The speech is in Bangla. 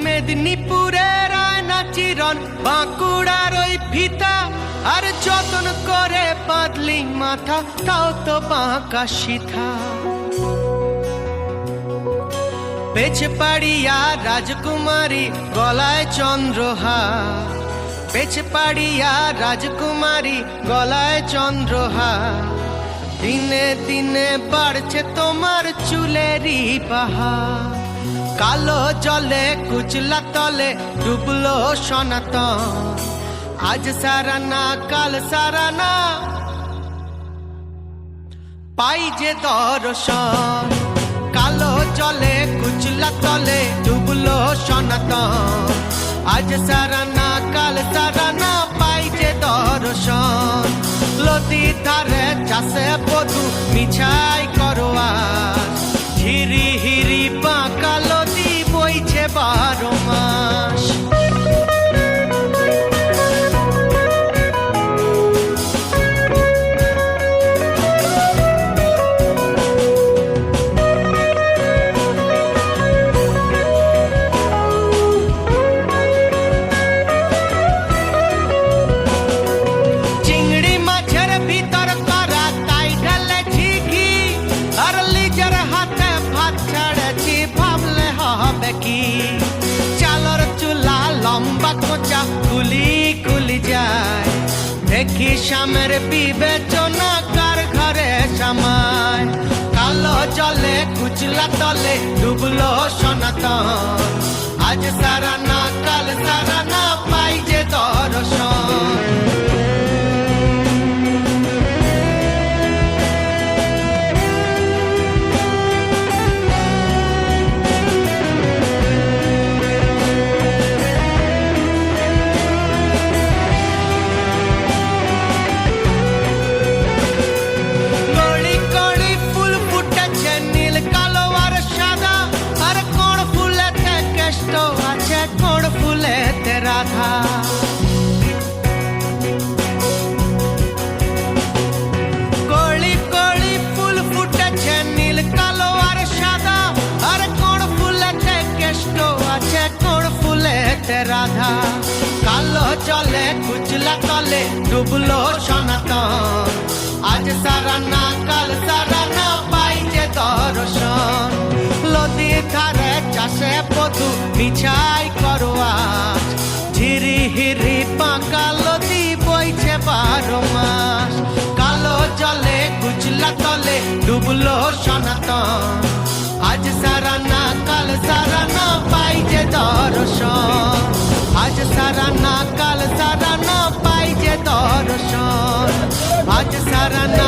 মেদিনীপুরের আয়না চিরন বাঁকুড়ার ওই ফিতা আর যতন করে বাঁধলি মাথা তাও তো বাঁকা সিথা। পেছে পাড়িয়া রাজকুমারী গলায় চন্দ্রহার, পেছে পাড়িয়া রাজকুমারী গলায় চন্দ্রহার। দিনে দিনে বাড়ছে তোমার চুলেরই পাহাড়, কালো জলে কুচলা তলে ডুবলো সনাতন। আজ সারানা কাল সারানা পাই যে দর্শন, কালো জলে কুচলা তলে ডুবলো সনাতন। আজ সারানা কাল সারানা পাই যে দর্শন। নদীর ধারে চাষে বধু মিছাই করোয়া, হিরি হিরি বাঁকা নদী বইছে 12 মাস। চালর চুলা লম্বা কোচা কুলি কুলি যায়, দেখি স্বামের বিবেচনা কার ঘরে সামায়। কালো জলে কুচলা তলে ডুবলো সনাতন। আজ সারানা কাল সারানা পাই যে দর্শন। রাধা কলি কলি ফুল ফুটেছে নীল কালো আর সাদা, আর কোন ফুলেতে কেষ্ট আছে কোন ফুলেতে রাধা। কালো জলে কুচলা তলে ডুবলো সনাতন। আজ সারানা কাল সারানা পাই যে দর্শন। নদীর ধারে চাষে বধু মিছাই করোয়া, হিরি হিরি বাঁকা নদী বইছে 12 মাস। কালো জলে কুচলা তলে ডুবলো সনাতন। আজ সারানা কাল সারানা পাই যে দর্শন। আজ সারানা কাল সারানা পাই যে দর্শন। আজ সারানা